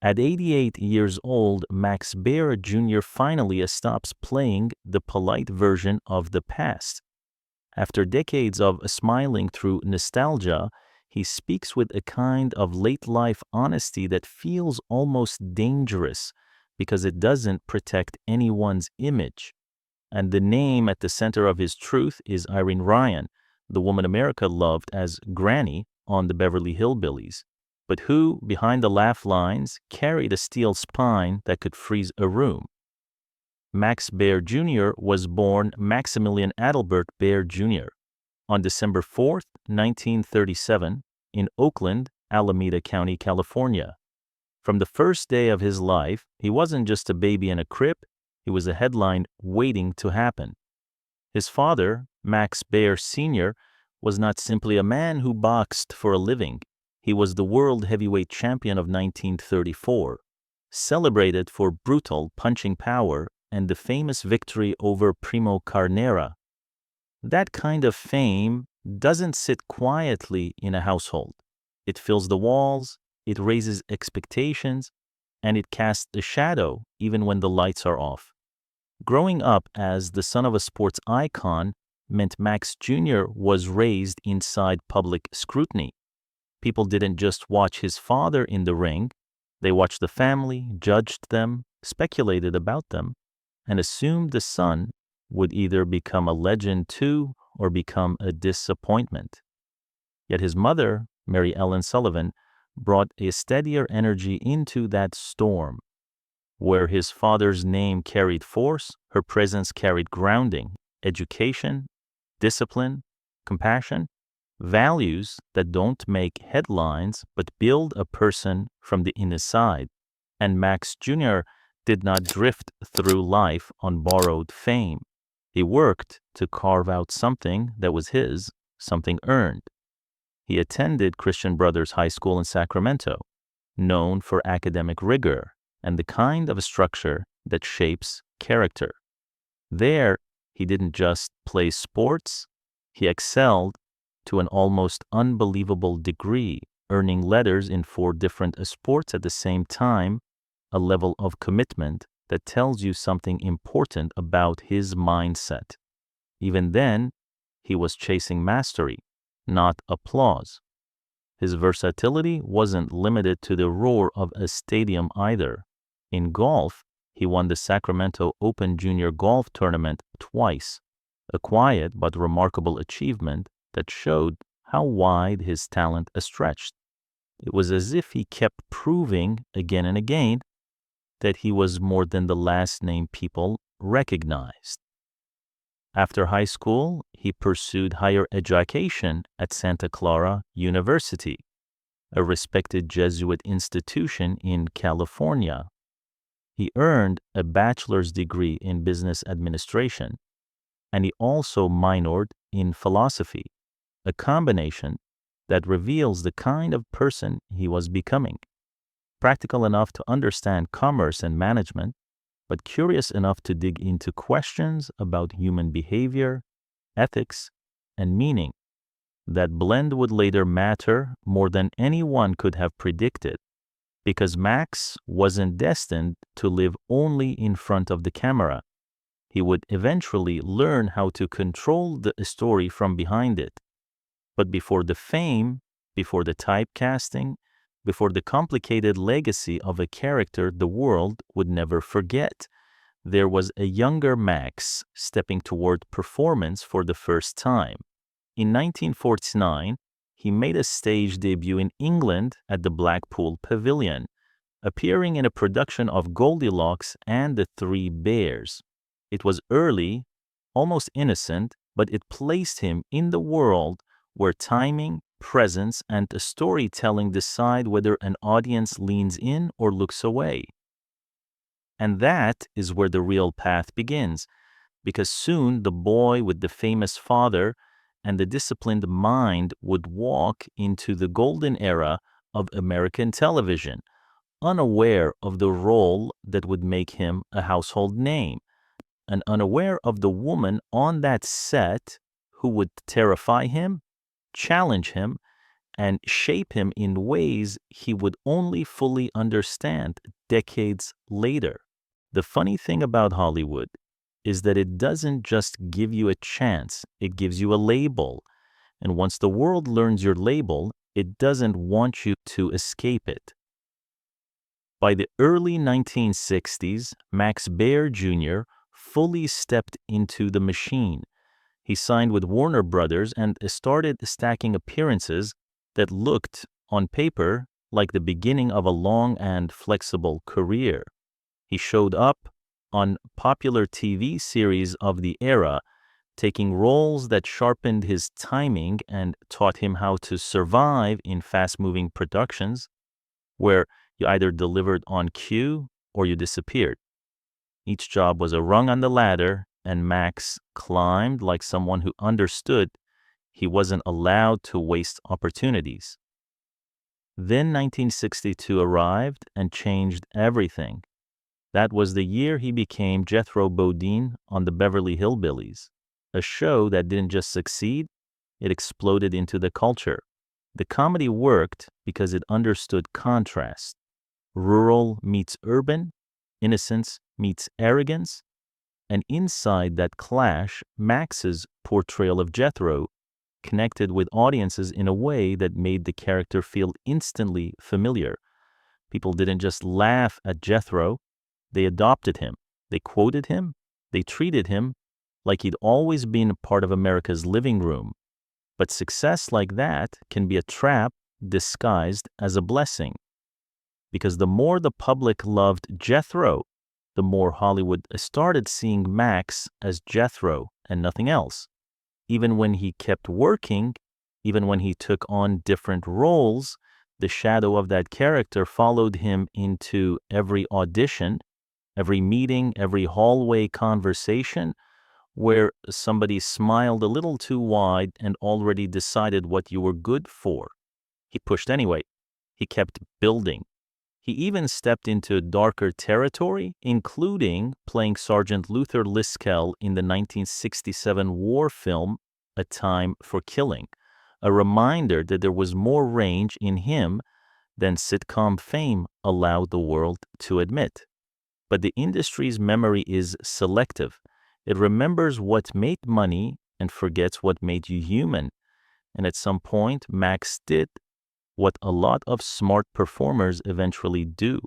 At 88 years old, Max Baer Jr. finally stops playing the polite version of the past. After decades of smiling through nostalgia, he speaks with a kind of late-life honesty that feels almost dangerous because it doesn't protect anyone's image. And the name at the center of his truth is Irene Ryan, the woman America loved as Granny on the Beverly Hillbillies, but who, behind the laugh lines, carried a steel spine that could freeze a room. Max Baer Jr. was born Maximilian Adelbert Baer Jr. on December 4, 1937, in Oakland, Alameda County, California. From the first day of his life, he wasn't just a baby in a crib, he was a headline waiting to happen. His father, Max Baer Sr., was not simply a man who boxed for a living. He was the world heavyweight champion of 1934, celebrated for brutal punching power and the famous victory over Primo Carnera. That kind of fame doesn't sit quietly in a household. It fills the walls, it raises expectations, and it casts a shadow even when the lights are off. Growing up as the son of a sports icon meant Max Jr. was raised inside public scrutiny. People didn't just watch his father in the ring, they watched the family, judged them, speculated about them, and assumed the son would either become a legend too or become a disappointment. Yet his mother, Mary Ellen Sullivan, brought a steadier energy into that storm. Where his father's name carried force, her presence carried grounding, education, discipline, compassion, values that don't make headlines but build a person from the inside. And Max Jr. did not drift through life on borrowed fame. He worked to carve out something that was his, something earned. He attended Christian Brothers High School in Sacramento, known for academic rigor and the kind of structure that shapes character. There, he didn't just play sports, he excelled to an almost unbelievable degree, earning letters in 4 different sports at the same time, a level of commitment that tells you something important about his mindset. Even then, he was chasing mastery, not applause. His versatility wasn't limited to the roar of a stadium either. In golf, he won the Sacramento Open Junior Golf Tournament twice, a quiet but remarkable achievement that showed how wide his talent stretched. It was as if he kept proving again and again that he was more than the last name people recognized. After high school, he pursued higher education at Santa Clara University, a respected Jesuit institution in California. He earned a bachelor's degree in business administration, and he also minored in philosophy, a combination that reveals the kind of person he was becoming. Practical enough to understand commerce and management, but curious enough to dig into questions about human behavior, ethics, and meaning. That blend would later matter more than anyone could have predicted, because Max wasn't destined to live only in front of the camera. He would eventually learn how to control the story from behind it. But before the fame, before the typecasting, before the complicated legacy of a character the world would never forget, there was a younger Max stepping toward performance for the first time. In 1949, he made a stage debut in England at the Blackpool Pavilion, appearing in a production of Goldilocks and the Three Bears. It was early, almost innocent, but it placed him in the world where timing, presence, and storytelling decide whether an audience leans in or looks away. And that is where the real path begins, because soon the boy with the famous father and the disciplined mind would walk into the golden era of American television, unaware of the role that would make him a household name, and unaware of the woman on that set who would terrify him, challenge him, and shape him in ways he would only fully understand decades later. The funny thing about Hollywood is that it doesn't just give you a chance, it gives you a label. And once the world learns your label, it doesn't want you to escape it. By the early 1960s, Max Baer Jr. fully stepped into the machine. He signed with Warner Brothers and started stacking appearances that looked, on paper, like the beginning of a long and flexible career. He showed up on popular TV series of the era, taking roles that sharpened his timing and taught him how to survive in fast-moving productions, where you either delivered on cue or you disappeared. Each job was a rung on the ladder, and Max climbed like someone who understood he wasn't allowed to waste opportunities. Then 1962 arrived and changed everything. That was the year he became Jethro on the Beverly Hillbillies, a show that didn't just succeed, it exploded into the culture. The comedy worked because it understood contrast. Rural meets urban, innocence meets arrogance, and inside that clash, Max's portrayal of Jethro connected with audiences in a way that made the character feel instantly familiar. People didn't just laugh at Jethro, they adopted him, they quoted him, they treated him like he'd always been a part of America's living room. But success like that can be a trap disguised as a blessing. Because the more the public loved Jethro, the more Hollywood started seeing Max as Jethro and nothing else. Even when he kept working, even when he took on different roles, the shadow of that character followed him into every audition, every meeting, every hallway conversation, where somebody smiled a little too wide and already decided what you were good for. He pushed anyway. He kept building. He even stepped into darker territory, including playing Sergeant Luther Liskell in the 1967 war film A Time for Killing, a reminder that there was more range in him than sitcom fame allowed the world to admit. But the industry's memory is selective. It remembers what made money and forgets what made you human. And at some point, Max did what a lot of smart performers eventually do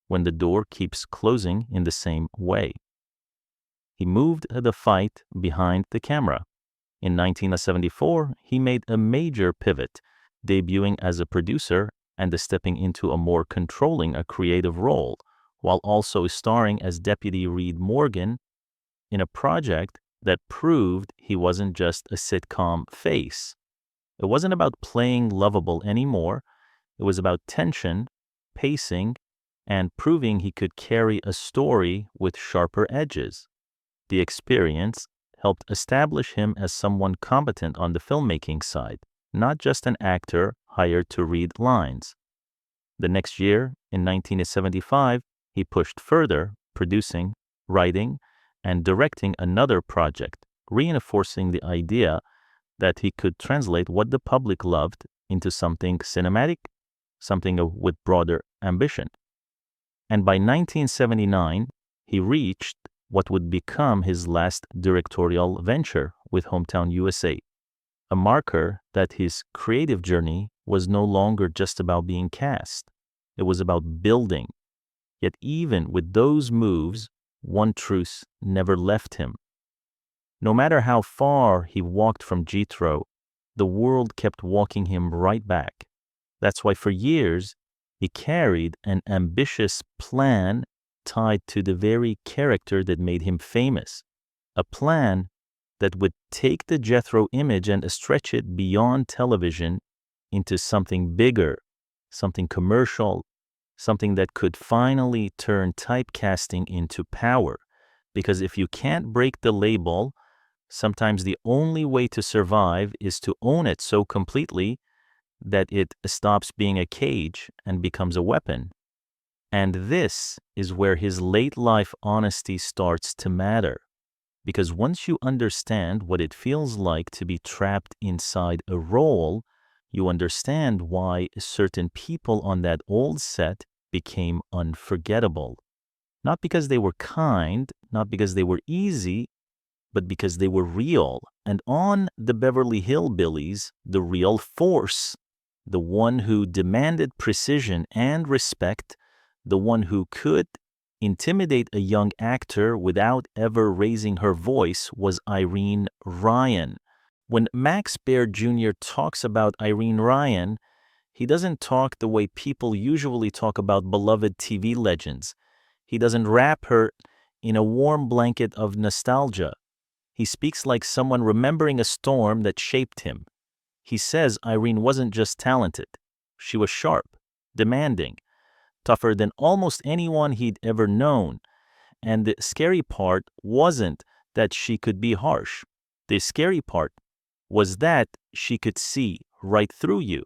when the door keeps closing in the same way. He moved the fight behind the camera. In 1974, he made a major pivot, debuting as a producer and stepping into a more controlling, a creative role, while also starring as Deputy Reed Morgan in a project that proved he wasn't just a sitcom face. It wasn't about playing lovable anymore. It was about tension, pacing, and proving he could carry a story with sharper edges. The experience helped establish him as someone competent on the filmmaking side, not just an actor hired to read lines. The next year, in 1975, he pushed further, producing, writing, and directing another project, reinforcing the idea that he could translate what the public loved into something cinematic, something with broader ambition. And by 1979, he reached what would become his last directorial venture with Hometown USA, a marker that his creative journey was no longer just about being cast. It was about building. Yet even with those moves, one truth never left him. No matter how far he walked from Jethro, the world kept walking him right back. That's why for years, he carried an ambitious plan tied to the very character that made him famous. A plan that would take the Jethro image and stretch it beyond television into something bigger, something commercial, something that could finally turn typecasting into power. Because if you can't break the label, sometimes the only way to survive is to own it so completely that it stops being a cage and becomes a weapon. And this is where his late life honesty starts to matter. Because once you understand what it feels like to be trapped inside a role, You understand why certain people on that old set became unforgettable. Not because they were kind, not because they were easy, but because they were real. And on the Beverly Hillbillies, the real force, the one who demanded precision and respect, the one who could intimidate a young actor without ever raising her voice, was Irene Ryan. When Max Baer Jr. talks about Irene Ryan, he doesn't talk the way people usually talk about beloved TV legends. He doesn't wrap her in a warm blanket of nostalgia. He speaks like someone remembering a storm that shaped him. He says Irene wasn't just talented. She was sharp, demanding, tougher than almost anyone he'd ever known. And the scary part wasn't that she could be harsh. The scary part was that she could see right through you.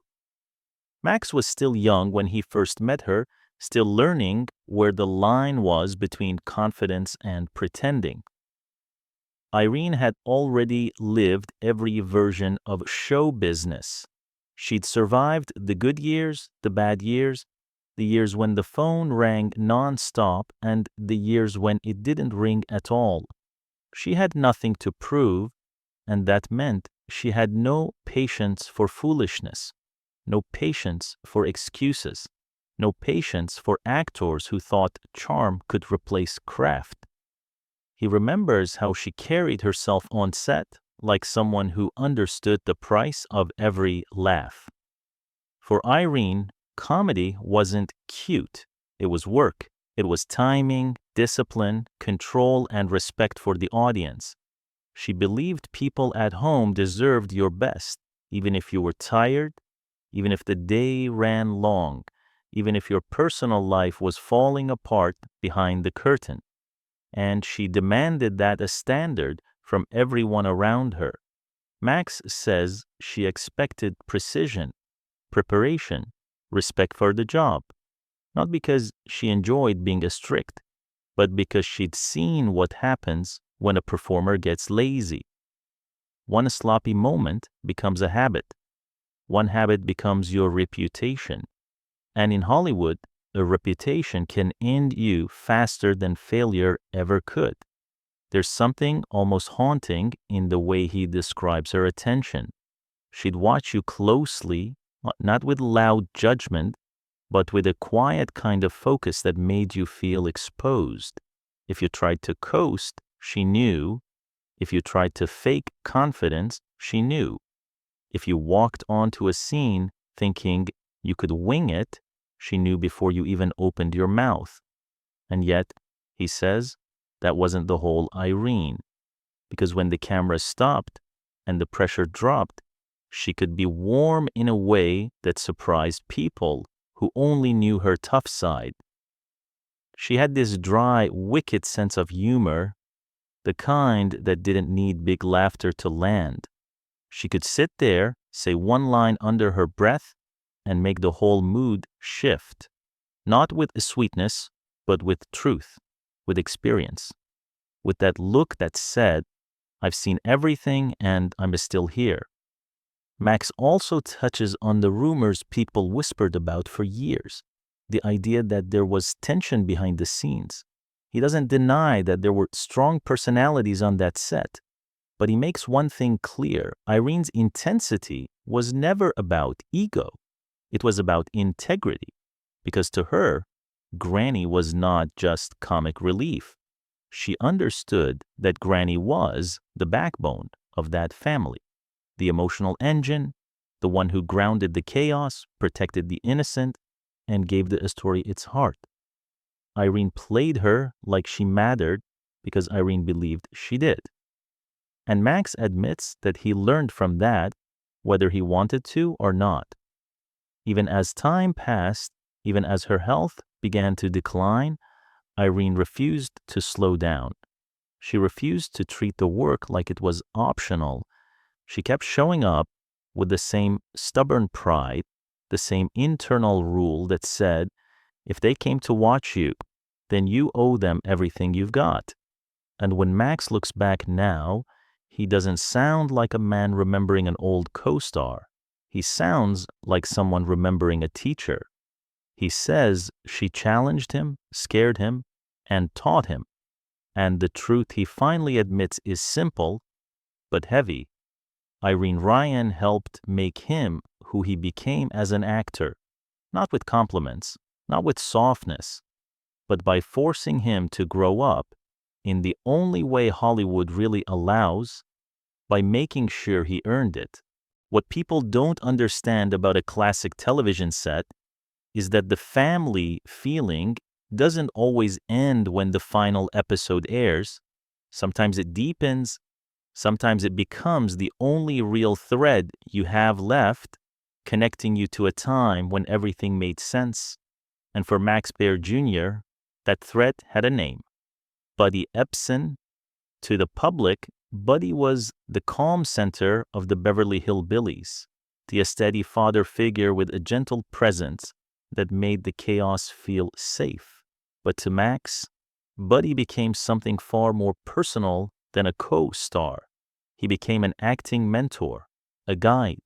Max was still young when he first met her, still learning where the line was between confidence and pretending. Irene had already lived every version of show business. She'd survived the good years, the bad years, the years when the phone rang non-stop, and the years when it didn't ring at all. She had nothing to prove, and that meant she had no patience for foolishness, no patience for excuses, no patience for actors who thought charm could replace craft. He remembers how she carried herself on set like someone who understood the price of every laugh. For Irene, comedy wasn't cute. It was work. It was timing, discipline, control, and respect for the audience. She believed people at home deserved your best, even if you were tired, even if the day ran long, even if your personal life was falling apart behind the curtain. And she demanded that as standard from everyone around her. Max says she expected precision, preparation, respect for the job, not because she enjoyed being strict, but because she'd seen what happens when a performer gets lazy. One sloppy moment becomes a habit. One habit becomes your reputation. And in Hollywood, a reputation can end you faster than failure ever could. There's something almost haunting in the way he describes her attention. She'd watch you closely, not with loud judgment, but with a quiet kind of focus that made you feel exposed. If you tried to coast, she knew. If you tried to fake confidence, she knew. If you walked onto a scene thinking you could wing it, she knew before you even opened your mouth. And yet, he says, that wasn't the whole Irene. Because when the camera stopped and the pressure dropped, she could be warm in a way that surprised people who only knew her tough side. She had this dry, wicked sense of humor, the kind that didn't need big laughter to land. She could sit there, say one line under her breath, and make the whole mood shift, not with sweetness, but with truth, with experience, with that look that said, I've seen everything and I'm still here. Max also touches on the rumors people whispered about for years, the idea that there was tension behind the scenes. He doesn't deny that there were strong personalities on that set, but he makes one thing clear. Irene's intensity was never about ego. It was about integrity, because to her, Granny was not just comic relief. She understood that Granny was the backbone of that family, the emotional engine, the one who grounded the chaos, protected the innocent, and gave the story its heart. Irene played her like she mattered because Irene believed she did. And Max admits that he learned from that, whether he wanted to or not. Even as time passed, even as her health began to decline, Irene refused to slow down. She refused to treat the work like it was optional. She kept showing up with the same stubborn pride, the same internal rule that said, if they came to watch you, then you owe them everything you've got. And when Max looks back now, he doesn't sound like a man remembering an old co-star. He sounds like someone remembering a teacher. He says she challenged him, scared him, and taught him. And the truth he finally admits is simple, but heavy. Irene Ryan helped make him who he became as an actor, not with compliments, not with softness, but by forcing him to grow up in the only way Hollywood really allows, by making sure he earned it. What people don't understand about a classic television set is that the family feeling doesn't always end when the final episode airs. Sometimes it deepens, sometimes it becomes the only real thread you have left, connecting you to a time when everything made sense. And for Max Baer Jr., that thread had a name: Buddy Ebsen. To the public, Buddy was the calm center of the Beverly Hillbillies, the steady father figure with a gentle presence that made the chaos feel safe. But to Max, Buddy became something far more personal than a co-star. He became an acting mentor, a guide,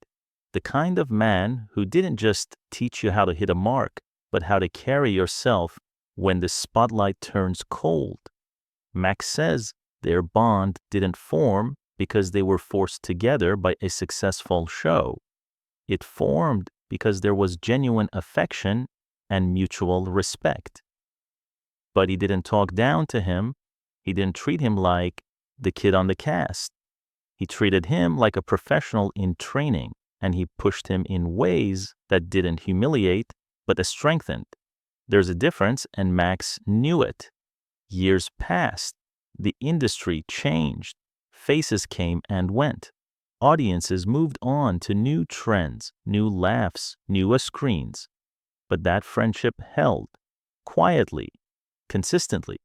the kind of man who didn't just teach you how to hit a mark, but how to carry yourself when the spotlight turns cold. Max says their bond didn't form because they were forced together by a successful show. It formed because there was genuine affection and mutual respect. But he didn't talk down to him. He didn't treat him like the kid on the cast. He treated him like a professional in training, and he pushed him in ways that didn't humiliate, but strengthened. There's a difference, and Max knew it. Years passed. The industry changed. Faces came and went. Audiences moved on to new trends, new laughs, newer screens. But that friendship held, quietly, consistently.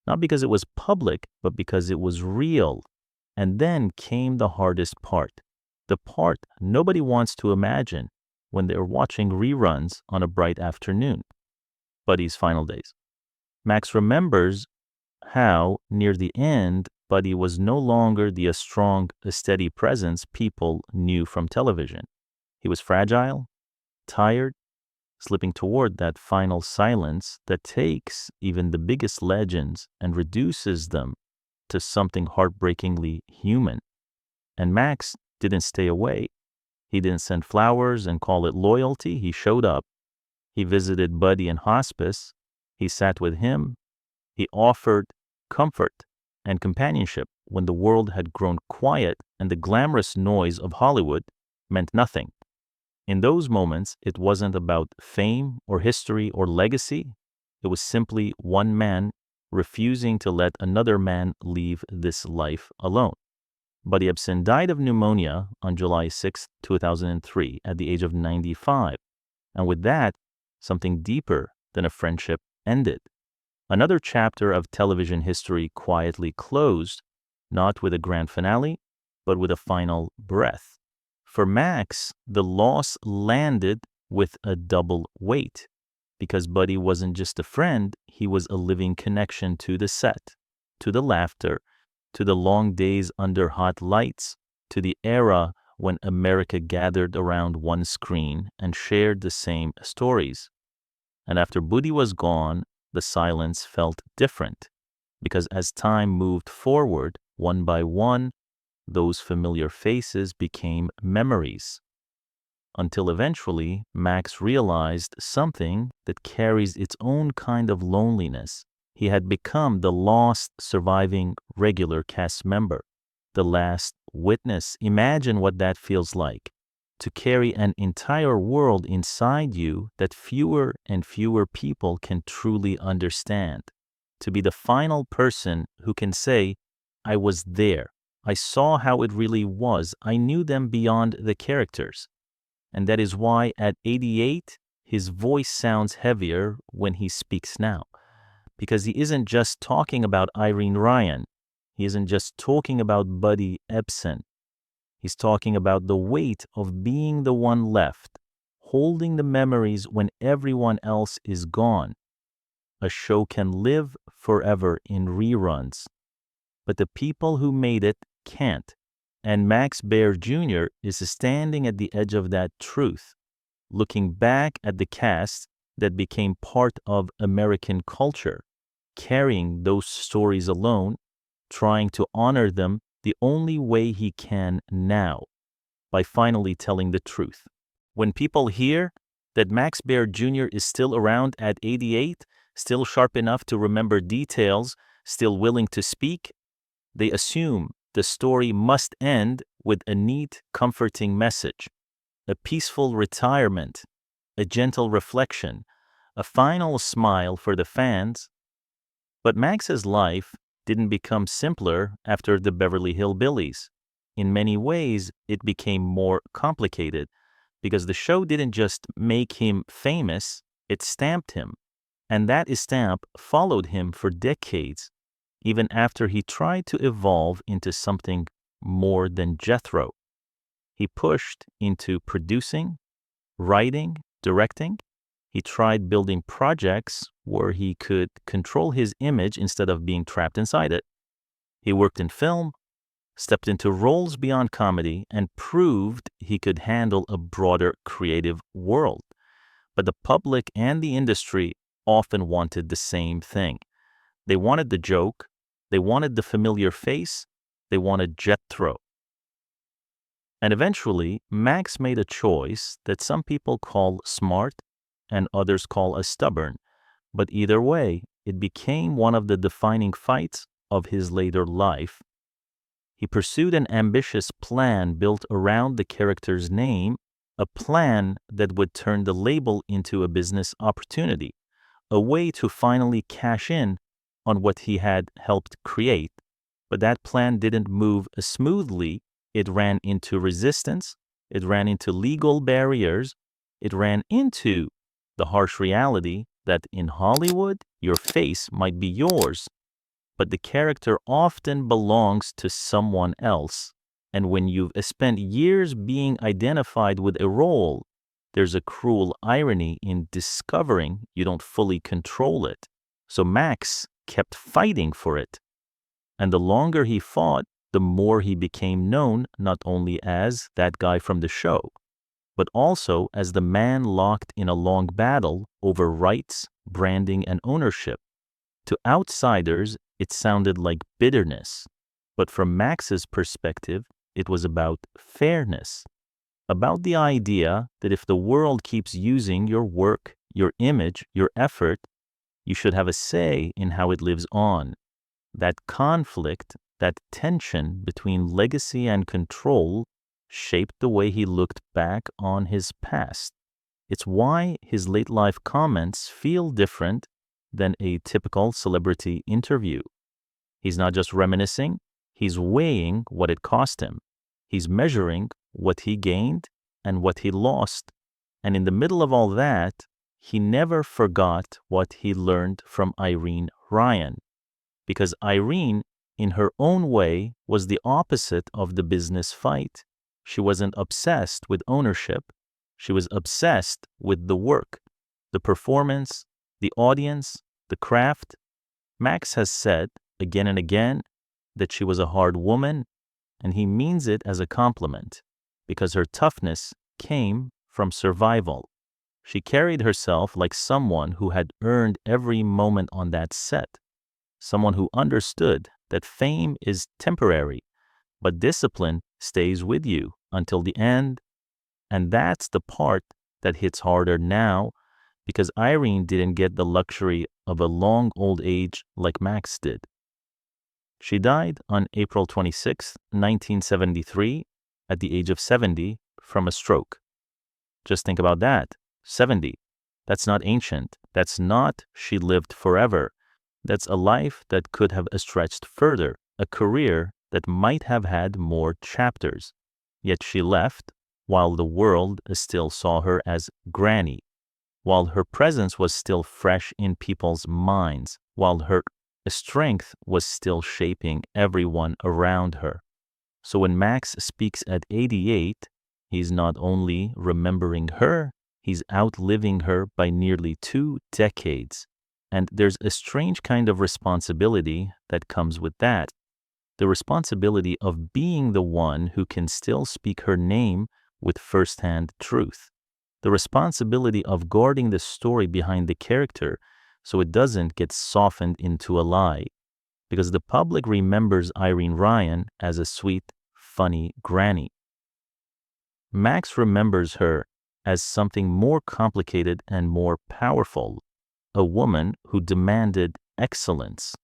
Not because it was public, but because it was real. And then came the hardest part. The part nobody wants to imagine when they're watching reruns on a bright afternoon. Buddy's final days. Max remembers how, near the end, Buddy was no longer the strong, steady presence people knew from television. He was fragile, tired, slipping toward that final silence that takes even the biggest legends and reduces them to something heartbreakingly human. And Max didn't stay away. He didn't send flowers and call it loyalty. He showed up. He visited Buddy in hospice. He sat with him. He offered comfort and companionship when the world had grown quiet and the glamorous noise of Hollywood meant nothing. In those moments, it wasn't about fame or history or legacy. It was simply one man refusing to let another man leave this life alone. Buddy Ebsen died of pneumonia on July 6, 2003, at the age of 95. And with that, something deeper than a friendship ended. Another chapter of television history quietly closed, not with a grand finale, but with a final breath. For Max, the loss landed with a double weight, because Buddy wasn't just a friend, he was a living connection to the set, to the laughter, to the long days under hot lights, to the era when America gathered around one screen and shared the same stories. And after Buddy was gone, the silence felt different, because as time moved forward, one by one, those familiar faces became memories. Until eventually, Max realized something that carries its own kind of loneliness. He had become the lost, surviving, regular cast member, the last witness. Imagine what that feels like, to carry an entire world inside you that fewer and fewer people can truly understand. To be the final person who can say, I was there. I saw how it really was. I knew them beyond the characters. And that is why at 88, his voice sounds heavier when he speaks now. Because he isn't just talking about Irene Ryan. He isn't just talking about Buddy Ebsen. He's talking about the weight of being the one left, holding the memories when everyone else is gone. A show can live forever in reruns, but the people who made it can't, And Max Baer Jr. is standing at the edge of that truth, looking back at the cast that became part of American culture, carrying those stories alone, trying to honor them the only way he can now, by finally telling the truth. When people hear that Max Baer Jr. is still around at 88, still sharp enough to remember details, still willing to speak, they assume the story must end with a neat, comforting message, a peaceful retirement, a gentle reflection, a final smile for the fans. But Max's life didn't become simpler after the Beverly Hillbillies. In many ways, it became more complicated because the show didn't just make him famous, it stamped him. And that stamp followed him for decades, even after he tried to evolve into something more than Jethro. He pushed into producing, writing, directing. He tried building projects where he could control his image instead of being trapped inside it. He worked in film, stepped into roles beyond comedy, and proved he could handle a broader creative world. But the public and the industry often wanted the same thing. They wanted the joke, they wanted the familiar face, they wanted Jethro. And eventually, Max made a choice that some people call smart and others call as stubborn. But either way, it became one of the defining fights of his later life. He pursued an ambitious plan built around the character's name, a plan that would turn the label into a business opportunity, a way to finally cash in on what he had helped create. But that plan didn't move smoothly. It ran into resistance, it ran into legal barriers, it ran into the harsh reality that in Hollywood, your face might be yours, but the character often belongs to someone else. And when you've spent years being identified with a role, there's a cruel irony in discovering you don't fully control it. So Max kept fighting for it. And the longer he fought, the more he became known not only as that guy from the show, but also as the man locked in a long battle over rights, branding, and ownership. To outsiders, it sounded like bitterness, but from Max's perspective, it was about fairness, about the idea that if the world keeps using your work, your image, your effort, you should have a say in how it lives on. That conflict, that tension between legacy and control shaped the way he looked back on his past. It's why his late life comments feel different than a typical celebrity interview. He's not just reminiscing, he's weighing what it cost him. He's measuring what he gained and what he lost. And in the middle of all that, he never forgot what he learned from Irene Ryan. Because Irene, in her own way, was the opposite of the business fight. She wasn't obsessed with ownership. She was obsessed with the work, the performance, the audience, the craft. Max has said again and again that she was a hard woman, and he means it as a compliment because her toughness came from survival. She carried herself like someone who had earned every moment on that set, someone who understood that fame is temporary, but discipline stays with you until the end. And that's the part that hits harder now because Irene didn't get the luxury of a long old age like Max did. She died on April 26, 1973, at the age of 70 from a stroke. Just think about that. 70. That's not ancient. That's not she lived forever. That's a life that could have stretched further, a career that might have had more chapters. Yet she left while the world still saw her as Granny, while her presence was still fresh in people's minds, while her strength was still shaping everyone around her. So when Max speaks at 88, he's not only remembering her, he's outliving her by nearly 2 decades. And there's a strange kind of responsibility that comes with that. the responsibility of being the one who can still speak her name with firsthand truth, the responsibility of guarding the story behind the character so it doesn't get softened into a lie, because the public remembers Irene Ryan as a sweet, funny granny. Max remembers her as something more complicated and more powerful, a woman who demanded excellence,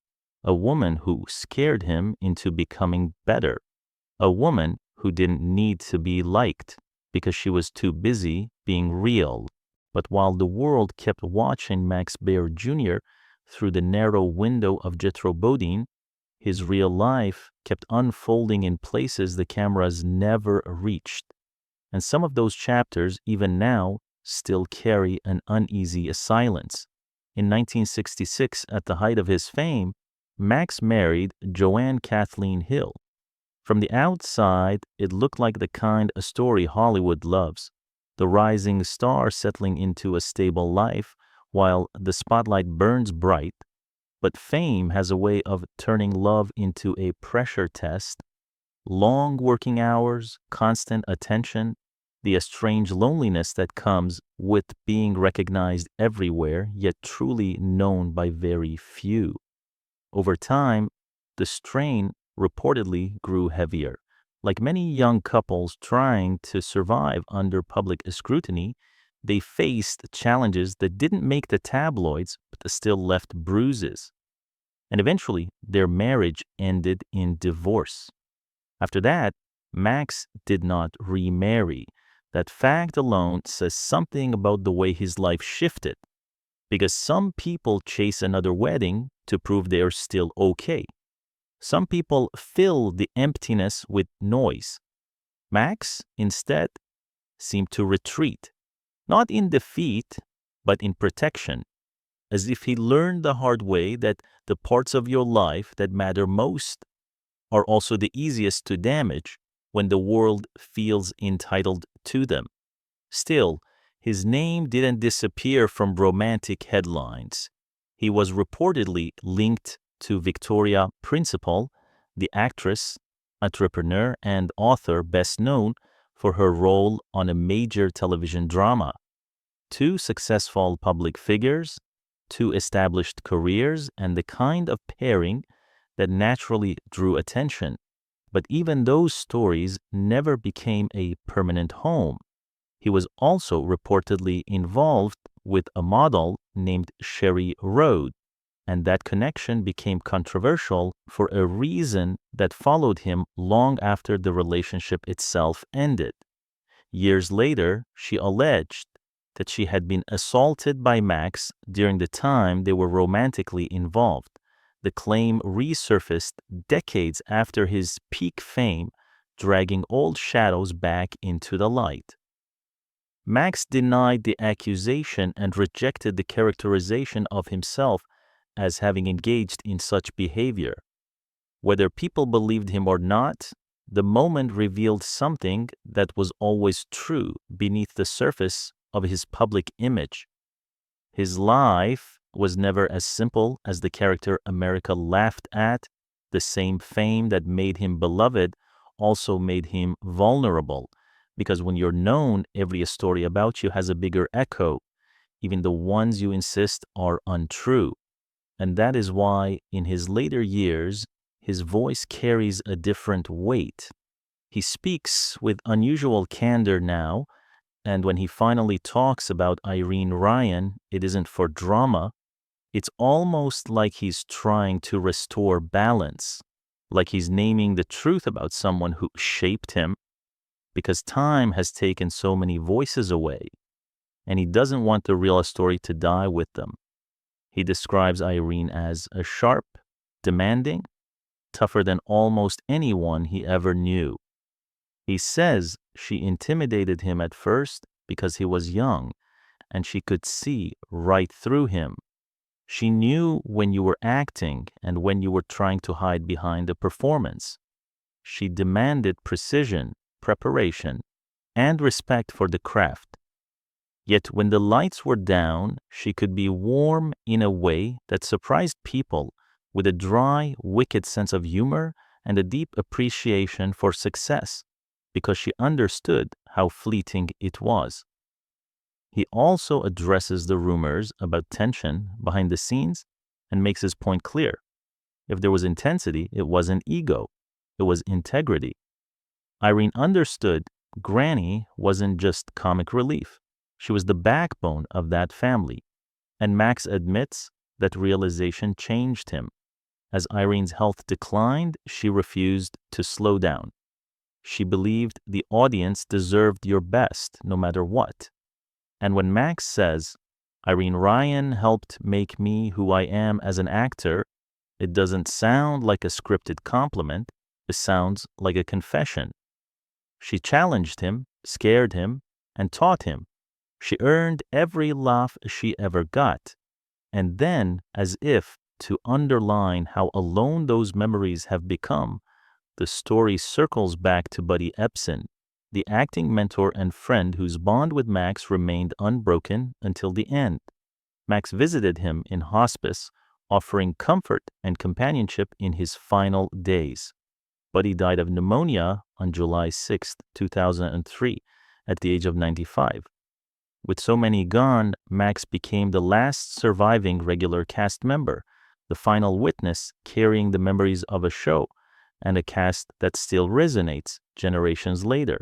a woman who scared him into becoming better, a woman who didn't need to be liked because she was too busy being real. But while the world kept watching Max Baer Jr. through the narrow window of Jethro, his real life kept unfolding in places the cameras never reached. And some of those chapters, even now, still carry an uneasy silence. In 1966, at the height of his fame, Max married Joanne Kathleen Hill. From the outside, it looked like the kind of story Hollywood loves, the rising star settling into a stable life while the spotlight burns bright. But fame has a way of turning love into a pressure test. Long working hours, constant attention, the strange loneliness that comes with being recognized everywhere, yet truly known by very few. Over time, the strain reportedly grew heavier. Like many young couples trying to survive under public scrutiny, they faced challenges that didn't make the tabloids, but still left bruises. And eventually, their marriage ended in divorce. After that, Max did not remarry. That fact alone says something about the way his life shifted, because some people chase another wedding to prove they are still okay. Some people fill the emptiness with noise. Max, instead, seemed to retreat, not in defeat, but in protection, as if he learned the hard way that the parts of your life that matter most are also the easiest to damage when the world feels entitled to them. Still, his name didn't disappear from romantic headlines. He was reportedly linked to Victoria Principal, the actress, entrepreneur, and author best known for her role on a major television drama. Two successful public figures, two established careers, and the kind of pairing that naturally drew attention. But even those stories never became a permanent home. He was also reportedly involved with a model named Sherry Rhodes, and that connection became controversial for a reason that followed him long after the relationship itself ended. Years later, she alleged that she had been assaulted by Max during the time they were romantically involved. The claim resurfaced decades after his peak fame, dragging old shadows back into the light. Max denied the accusation and rejected the characterization of himself as having engaged in such behavior. Whether people believed him or not, the moment revealed something that was always true beneath the surface of his public image. His life was never as simple as the character America laughed at. The same fame that made him beloved also made him vulnerable, because when you're known, every story about you has a bigger echo, even the ones you insist are untrue. And that is why, in his later years, his voice carries a different weight. He speaks with unusual candor now, and when he finally talks about Irene Ryan, it isn't for drama. It's almost like he's trying to restore balance, like he's naming the truth about someone who shaped him, because time has taken so many voices away, and he doesn't want the real story to die with them. He describes Irene as a sharp, demanding, tougher than almost anyone he ever knew. He says she intimidated him at first because he was young, and she could see right through him. She knew when you were acting and when you were trying to hide behind a performance. She demanded precision, preparation, and respect for the craft. Yet when the lights were down, she could be warm in a way that surprised people, with a dry, wicked sense of humor and a deep appreciation for success because she understood how fleeting it was. He also addresses the rumors about tension behind the scenes and makes his point clear. If there was intensity, it wasn't ego, it was integrity. Irene understood Granny wasn't just comic relief. She was the backbone of that family. And Max admits that realization changed him. As Irene's health declined, she refused to slow down. She believed the audience deserved your best, no matter what. And when Max says, Irene Ryan helped make me who I am as an actor, it doesn't sound like a scripted compliment, it sounds like a confession. She challenged him, scared him, and taught him. She earned every laugh she ever got. And then, as if to underline how alone those memories have become, the story circles back to Buddy Ebsen, the acting mentor and friend whose bond with Max remained unbroken until the end. Max visited him in hospice, offering comfort and companionship in his final days. Buddy died of pneumonia on July 6, 2003, at the age of 95. With so many gone, Max became the last surviving regular cast member, the final witness carrying the memories of a show, and a cast that still resonates generations later.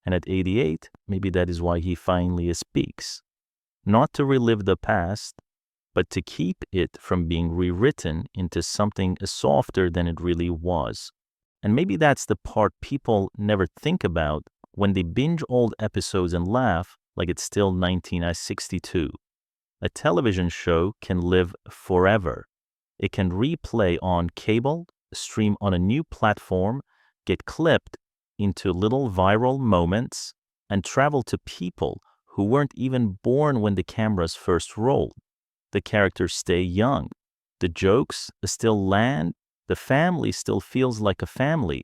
And at 88, maybe that is why he finally speaks. Not to relive the past, but to keep it from being rewritten into something softer than it really was. And maybe that's the part people never think about when they binge old episodes and laugh like it's still 1962. A television show can live forever. It can replay on cable, stream on a new platform, get clipped into little viral moments, and travel to people who weren't even born when the cameras first rolled. The characters stay young. The jokes still land. The family still feels like a family.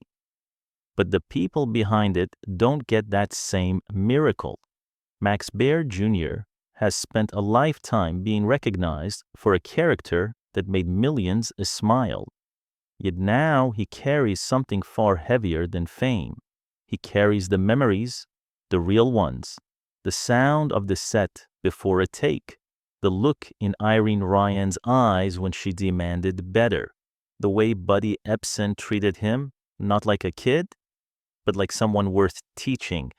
But the people behind it don't get that same miracle. Max Baer Jr. has spent a lifetime being recognized for a character that made millions smile. Yet now he carries something far heavier than fame. He carries the memories, the real ones, the sound of the set before a take, the look in Irene Ryan's eyes when she demanded better, the way Buddy Ebsen treated him, not like a kid, but like someone worth teaching,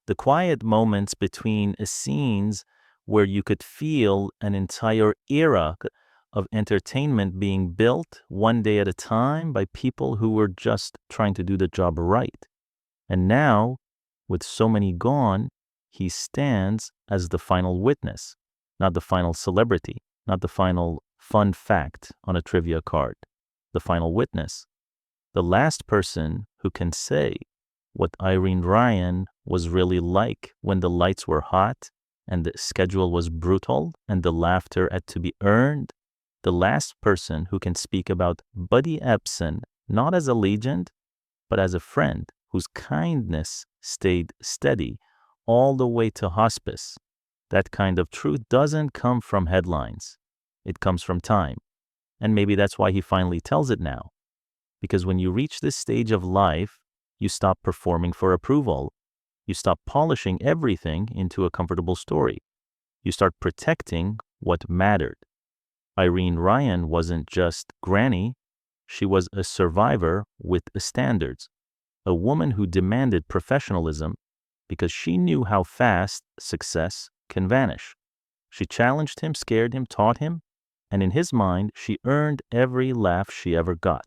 the quiet moments between scenes where you could feel an entire era of entertainment being built one day at a time by people who were just trying to do the job right. And now, with so many gone, he stands as the final witness, not the final celebrity, not the final fun fact on a trivia card, the final witness, the last person who can say what Irene Ryan was really like when the lights were hot and the schedule was brutal and the laughter had to be earned, the last person who can speak about Buddy Ebsen not as a legend, but as a friend whose kindness stayed steady all the way to hospice. That kind of truth doesn't come from headlines. It comes from time. And maybe that's why he finally tells it now. Because when you reach this stage of life, you stop performing for approval. You stop polishing everything into a comfortable story. You start protecting what mattered. Irene Ryan wasn't just Granny. She was a survivor with standards, a woman who demanded professionalism because she knew how fast success can vanish. She challenged him, scared him, taught him, and in his mind, she earned every laugh she ever got.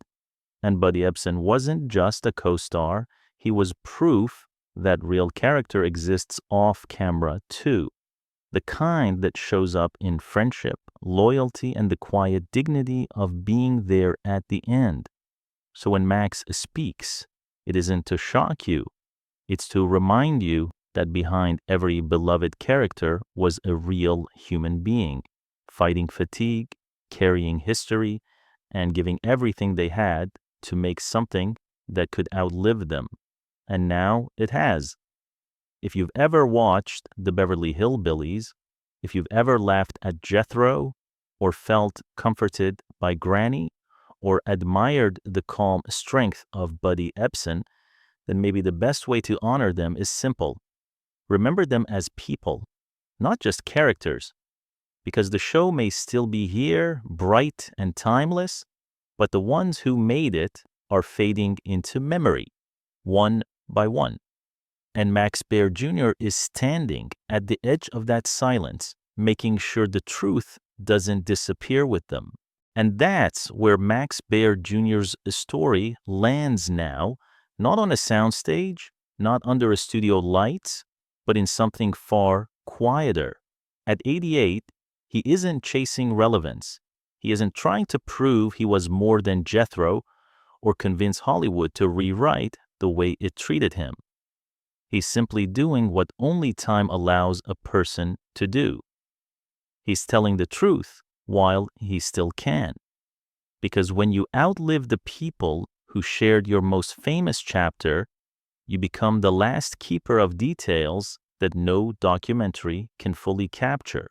And Buddy Ebsen wasn't just a co-star, he was proof that real character exists off camera too. The kind that shows up in friendship, loyalty, and the quiet dignity of being there at the end. So when Max speaks, it isn't to shock you, it's to remind you that behind every beloved character was a real human being, fighting fatigue, carrying history, and giving everything they had to make something that could outlive them. And now it has. If you've ever watched the Beverly Hillbillies, if you've ever laughed at Jethro or felt comforted by Granny, or admired the calm strength of Buddy Ebsen, then maybe the best way to honor them is simple. Remember them as people, not just characters, because the show may still be here, bright and timeless, but the ones who made it are fading into memory, one by one. And Max Baer Jr. is standing at the edge of that silence, making sure the truth doesn't disappear with them. And that's where Max Baer Jr.'s story lands now, not on a soundstage, not under a studio lights, but in something far quieter. At 88, he isn't chasing relevance. He isn't trying to prove he was more than Jethro or convince Hollywood to rewrite the way it treated him. He's simply doing what only time allows a person to do. He's telling the truth while he still can. Because when you outlive the people who shared your most famous chapter, you become the last keeper of details that no documentary can fully capture.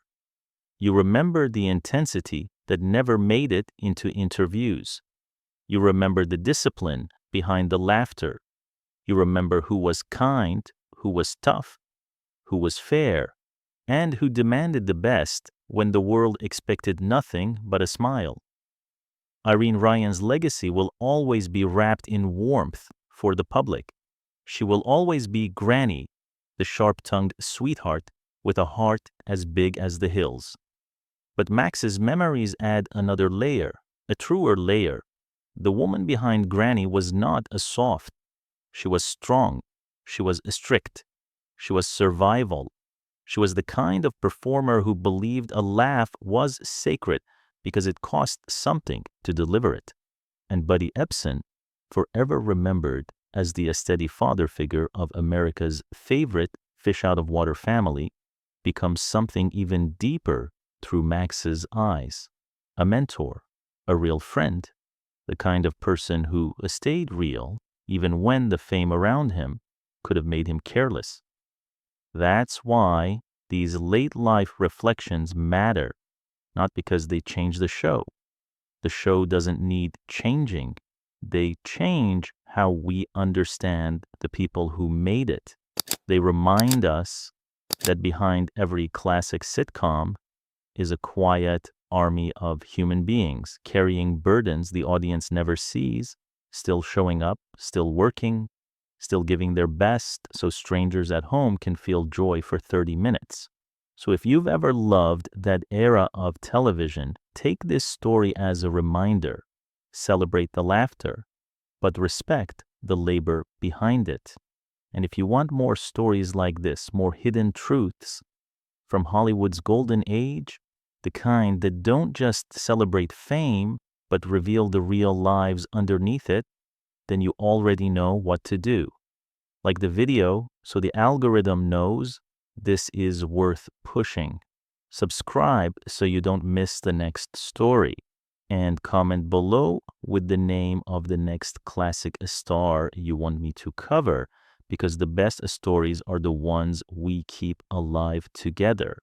You remember the intensity that never made it into interviews. You remember the discipline behind the laughter. You remember who was kind, who was tough, who was fair, and who demanded the best when the world expected nothing but a smile. Irene Ryan's legacy will always be wrapped in warmth for the public. She will always be Granny, the sharp-tongued sweetheart with a heart as big as the hills. But Max's memories add another layer, a truer layer. The woman behind Granny was not a soft. She was strong. She was strict. She was survival. She was the kind of performer who believed a laugh was sacred because it cost something to deliver it. And Buddy Ebsen, forever remembered as the steady father figure of America's favorite fish-out-of-water family, becomes something even deeper through Max's eyes. A mentor, a real friend, the kind of person who stayed real even when the fame around him could have made him careless. That's why these late-life reflections matter, not because they change the show. The show doesn't need changing. They change how we understand the people who made it. They remind us that behind every classic sitcom is a quiet army of human beings carrying burdens the audience never sees, still showing up, still working, still giving their best so strangers at home can feel joy for 30 minutes. So if you've ever loved that era of television, take this story as a reminder. Celebrate the laughter, but respect the labor behind it. And if you want more stories like this, more hidden truths from Hollywood's golden age, the kind that don't just celebrate fame, but reveal the real lives underneath it, then you already know what to do. Like the video, so the algorithm knows this is worth pushing. Subscribe so you don't miss the next story. And comment below with the name of the next classic star you want me to cover, because the best stories are the ones we keep alive together.